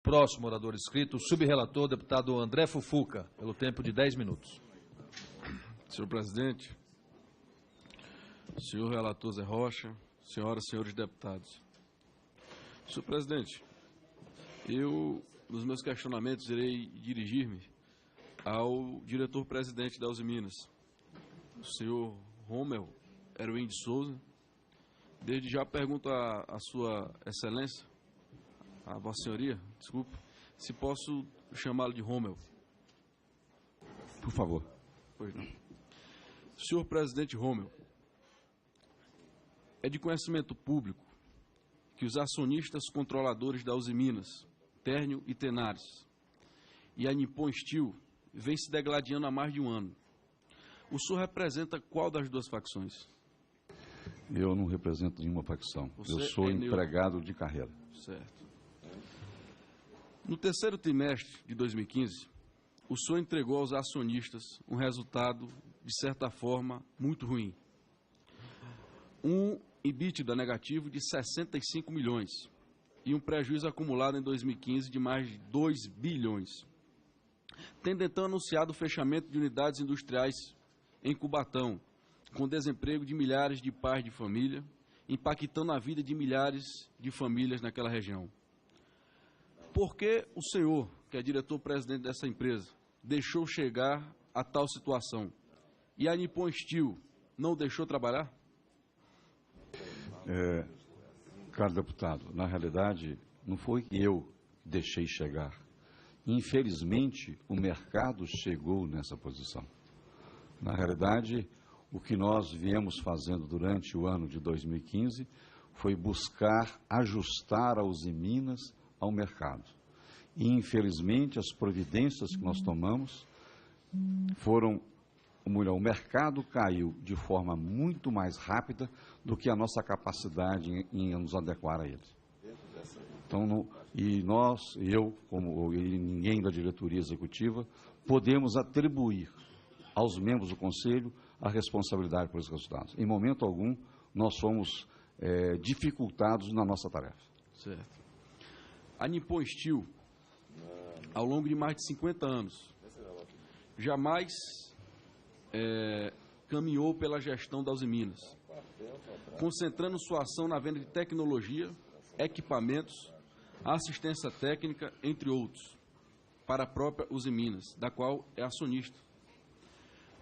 Próximo orador inscrito, o subrelator, deputado André Fufuca, pelo tempo de 10 minutos. Senhor presidente, senhor relator Zé Rocha, senhoras e senhores deputados. Senhor presidente, eu, nos meus questionamentos, irei dirigir-me ao diretor-presidente da Usiminas, o senhor Romel Erwin de Souza. Desde já pergunto à sua excelência, a vossa senhoria, desculpe, se posso chamá-lo de Romel. Por favor. Pois não. Senhor presidente Romel, é de conhecimento público que os acionistas controladores da Usiminas, Térnio e Tenares, e a Nippon Steel, vêm se degladiando há mais de um ano. O senhor representa qual das duas facções? Eu não represento nenhuma facção. Eu sou empregado de carreira. Certo. No terceiro trimestre de 2015, o senhor entregou aos acionistas um resultado, de certa forma, muito ruim. Um EBITDA negativo de 65 milhões e um prejuízo acumulado em 2015 de mais de 2 bilhões. Tendo então anunciado o fechamento de unidades industriais em Cubatão, com desemprego de milhares de pais de família, impactando a vida de milhares de famílias naquela região. Por que o senhor, que é diretor-presidente dessa empresa, deixou chegar a tal situação? E a Nippon Steel não deixou trabalhar? Caro deputado, na realidade, não foi eu que deixei chegar. Infelizmente, o mercado chegou nessa posição. Na realidade, o que nós viemos fazendo durante o ano de 2015 foi buscar ajustar a Usiminas ao mercado. E, infelizmente, as providências que nós tomamos foram... O mercado caiu de forma muito mais rápida do que a nossa capacidade em nos adequar a ele. Então, eu, como ninguém da diretoria executiva, podemos atribuir aos membros do Conselho a responsabilidade por esses resultados. Em momento algum, nós fomos dificultados na nossa tarefa. Certo. A Nippon Steel, ao longo de mais de 50 anos, jamais caminhou pela gestão da Usiminas, concentrando sua ação na venda de tecnologia, equipamentos, assistência técnica, entre outros, para a própria Usiminas, da qual é acionista.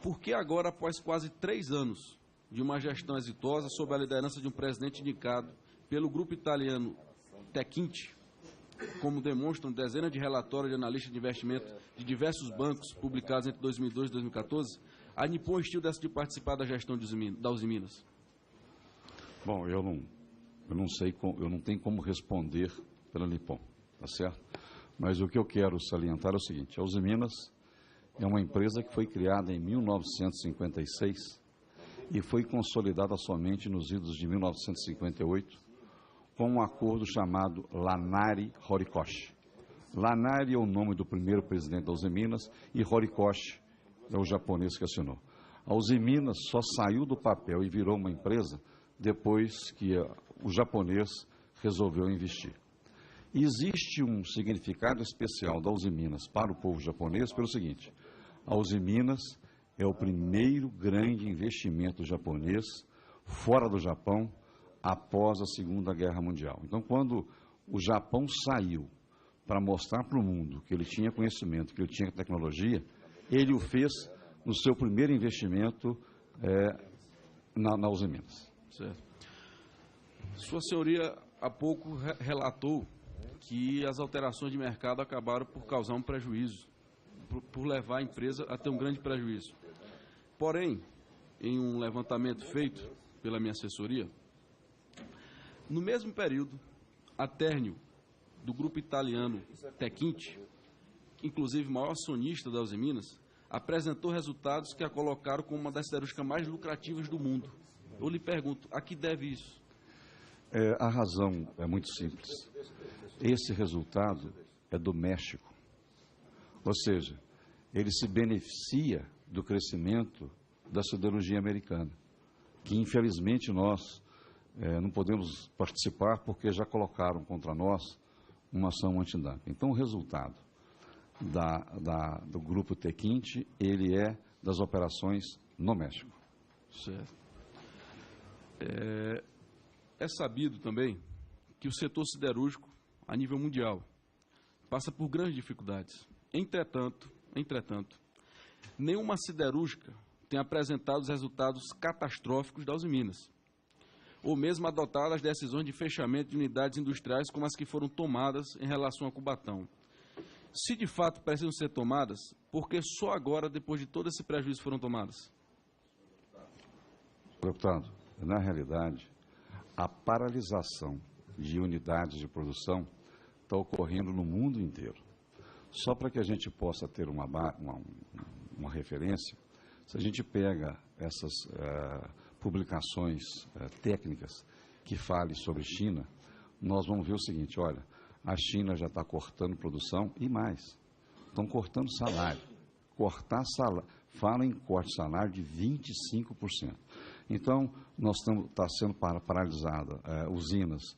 Por que agora, após quase 3 anos de uma gestão exitosa, sob a liderança de um presidente indicado pelo grupo italiano Techint, como demonstram dezenas de relatórios de analistas de investimento de diversos bancos publicados entre 2002 e 2014, a Nippon Steel decide participar da gestão da Usiminas? Bom, eu não sei, eu não tenho como responder pela Nippon, tá certo? Mas o que eu quero salientar é o seguinte: a Usiminas é uma empresa que foi criada em 1956 e foi consolidada somente nos idos de 1958 com um acordo chamado Lanari-Horikoshi. Lanari é o nome do primeiro presidente da Usiminas e Horikoshi é o japonês que assinou. A Usiminas só saiu do papel e virou uma empresa depois que o japonês resolveu investir. Existe um significado especial da Usiminas para o povo japonês pelo seguinte: a Usiminas é o primeiro grande investimento japonês fora do Japão após a Segunda Guerra Mundial. Então, quando o Japão saiu para mostrar para o mundo que ele tinha conhecimento, que ele tinha tecnologia, ele o fez no seu primeiro investimento na Usiminas. Certo. Sua senhoria há pouco relatou que as alterações de mercado acabaram por causar um prejuízo, por levar a empresa a ter um grande prejuízo. Porém, em um levantamento feito pela minha assessoria, no mesmo período, a Térnio, do grupo italiano Techint, inclusive maior acionista da Usiminas, apresentou resultados que a colocaram como uma das siderúrgicas mais lucrativas do mundo. Eu lhe pergunto, a que deve isso? A razão é muito simples. Esse resultado é do México. Ou seja, ele se beneficia do crescimento da siderurgia americana, que infelizmente nós não podemos participar porque já colocaram contra nós uma ação antidumping. Então, o resultado do grupo Tequinte, ele é das operações no México. Certo. É sabido também que o setor siderúrgico, a nível mundial, passa por grandes dificuldades. Entretanto, nenhuma siderúrgica tem apresentado os resultados catastróficos da Usiminas, ou mesmo adotado as decisões de fechamento de unidades industriais como as que foram tomadas em relação a Cubatão. Se de fato precisam ser tomadas, por que só agora, depois de todo esse prejuízo, foram tomadas? Deputado, na realidade, a paralisação de unidades de produção está ocorrendo no mundo inteiro. Só para que a gente possa ter uma referência, se a gente pega essas publicações técnicas que falem sobre China, nós vamos ver o seguinte: olha, a China já está cortando produção e mais, estão cortando salário. Cortar salário, fala em corte de salário de 25%. Então, está sendo paralisada usinas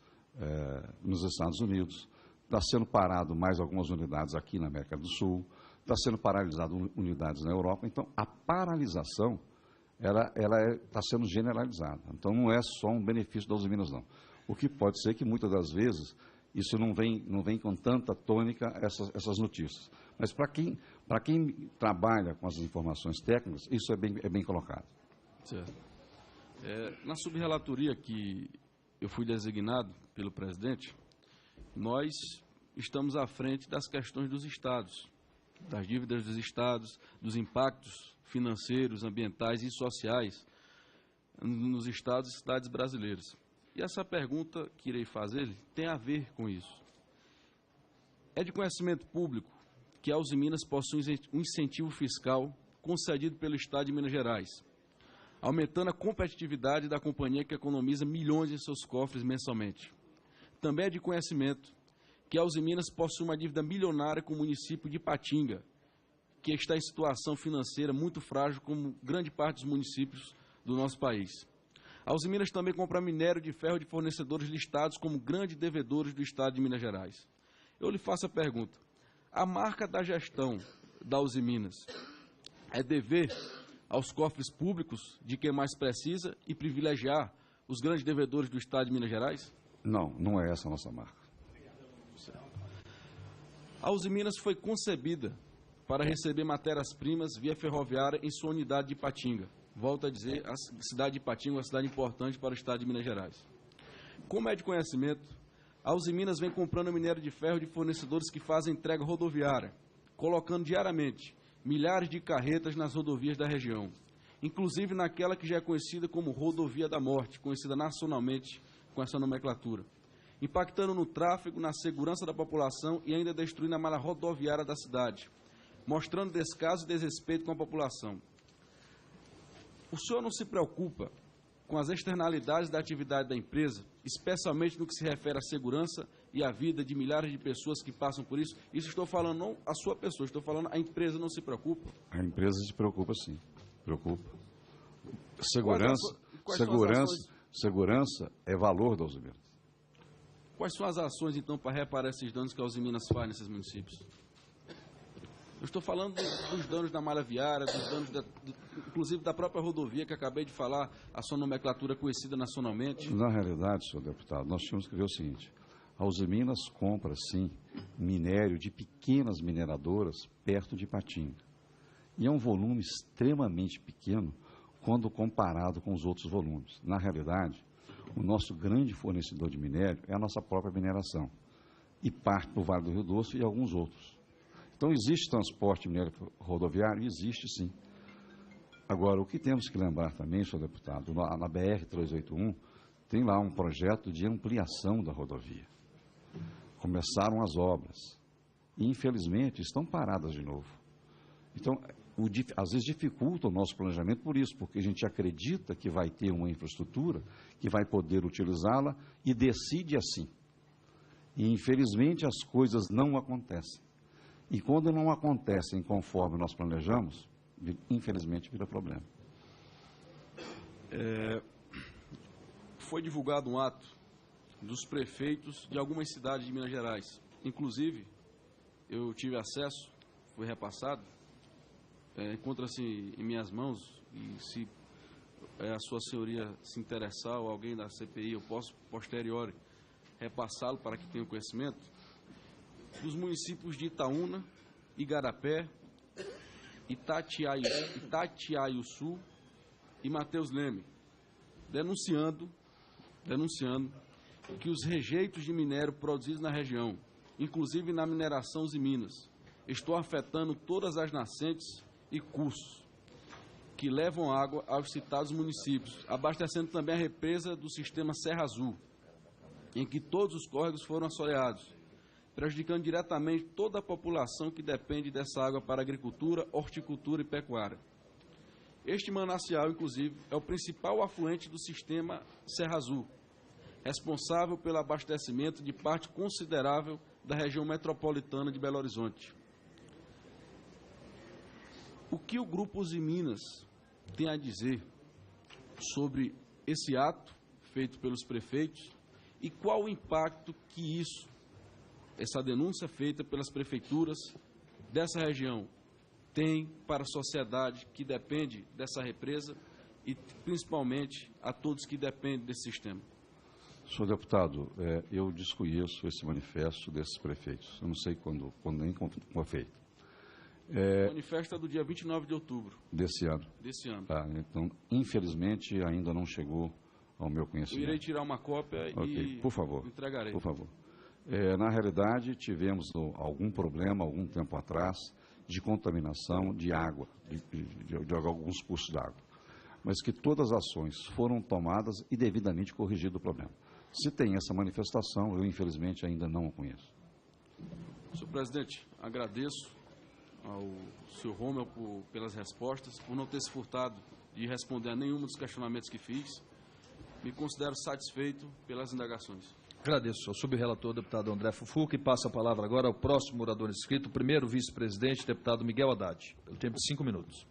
nos Estados Unidos, está sendo parado mais algumas unidades aqui na América do Sul, está sendo paralisado unidades na Europa. Então, a paralisação ela está sendo generalizada. Então, não é só um benefício das Usiminas, não. O que pode ser que, muitas das vezes, isso não vem com tanta tônica essas notícias. Mas, para quem trabalha com as informações técnicas, isso é bem colocado. Certo. Na subrelatoria que eu fui designado pelo presidente, nós estamos à frente das questões dos estados, das dívidas dos estados, dos impactos financeiros, ambientais e sociais nos estados e cidades brasileiras. E essa pergunta que irei fazer tem a ver com isso. É de conhecimento público que a Usiminas possui um incentivo fiscal concedido pelo Estado de Minas Gerais, aumentando a competitividade da companhia, que economiza milhões em seus cofres mensalmente. Também é de conhecimento que a Usiminas possui uma dívida milionária com o município de Ipatinga, que está em situação financeira muito frágil, como grande parte dos municípios do nosso país. A Usiminas também compra minério de ferro de fornecedores listados como grandes devedores do Estado de Minas Gerais. Eu lhe faço a pergunta: a marca da gestão da Usiminas é dever aos cofres públicos de quem mais precisa e privilegiar os grandes devedores do Estado de Minas Gerais? Não, não é essa a nossa marca. A Usiminas foi concebida para receber matérias-primas via ferroviária em sua unidade de Ipatinga. Volto a dizer, a cidade de Ipatinga é uma cidade importante para o Estado de Minas Gerais. Como é de conhecimento, a Usiminas vem comprando minério de ferro de fornecedores que fazem entrega rodoviária, colocando diariamente milhares de carretas nas rodovias da região, inclusive naquela que já é conhecida como Rodovia da Morte, conhecida nacionalmente com essa nomenclatura, impactando no tráfego, na segurança da população e ainda destruindo a malha rodoviária da cidade, mostrando descaso e desrespeito com a população. O senhor não se preocupa com as externalidades da atividade da empresa, especialmente no que se refere à segurança e à vida de milhares de pessoas que passam por isso? Isso estou falando não a sua pessoa, estou falando a empresa não se preocupa? A empresa se preocupa, sim. Preocupa. Segurança é valor da Usiminas. Quais são as ações, então, para reparar esses danos que a Usiminas faz nesses municípios? Eu estou falando dos danos da malha viária, dos danos, inclusive, da própria rodovia, que acabei de falar, a sua nomenclatura conhecida nacionalmente. Na realidade, senhor deputado, nós tínhamos que ver o seguinte: a Usiminas compra, sim, minério de pequenas mineradoras perto de Ipatinga. E é um volume extremamente pequeno quando comparado com os outros volumes. Na realidade, o nosso grande fornecedor de minério é a nossa própria mineração, e parte para o Vale do Rio Doce e alguns outros. Então, existe transporte de minério rodoviário? Existe, sim. Agora, o que temos que lembrar também, senhor deputado, na BR-381, tem lá um projeto de ampliação da rodovia. Começaram as obras e, infelizmente, estão paradas de novo. Então, às vezes dificulta o nosso planejamento por isso, porque a gente acredita que vai ter uma infraestrutura, que vai poder utilizá-la e decide assim. E, infelizmente, as coisas não acontecem. E quando não acontecem conforme nós planejamos, infelizmente vira problema. Foi divulgado um ato dos prefeitos de algumas cidades de Minas Gerais, Inclusive, eu tive acesso, foi repassado, encontra-se em minhas mãos, e se a sua senhoria se interessar ou alguém da CPI, eu posso, posteriori, repassá-lo para que tenha conhecimento, dos municípios de Itaúna, Igarapé, Itatiaiuçu e Mateus Leme, denunciando que os rejeitos de minério produzidos na região, inclusive na mineração e minas, estão afetando todas as nascentes e cursos que levam água aos citados municípios, abastecendo também a represa do sistema Serra Azul, em que todos os córregos foram assoreados, prejudicando diretamente toda a população que depende dessa água para agricultura, horticultura e pecuária. Este manancial, inclusive, é o principal afluente do sistema Serra Azul, responsável pelo abastecimento de parte considerável da região metropolitana de Belo Horizonte. O que o Grupo Usiminas tem a dizer sobre esse ato feito pelos prefeitos e qual o impacto que essa denúncia feita pelas prefeituras dessa região tem para a sociedade que depende dessa represa e, principalmente, a todos que dependem desse sistema? Senhor deputado, eu desconheço esse manifesto desses prefeitos. Eu não sei quando nem foi feito. O manifesto é do dia 29 de outubro. Desse ano? Desse ano. Tá, então, infelizmente, ainda não chegou ao meu conhecimento. Eu irei tirar uma cópia e por favor, entregarei. Por favor. Na realidade, tivemos algum problema, algum tempo atrás, de contaminação de água, de alguns cursos d'água. Mas que todas as ações foram tomadas e devidamente corrigido o problema. Se tem essa manifestação, eu, infelizmente, ainda não a conheço. Senhor presidente, agradeço ao senhor Romeu pelas respostas, por não ter se furtado de responder a nenhum dos questionamentos que fiz. Me considero satisfeito pelas indagações. Agradeço ao subrelator, deputado André Fufuca, e passo a palavra agora ao próximo orador inscrito, o primeiro vice-presidente, deputado Miguel Haddad, pelo tempo de 5 minutos.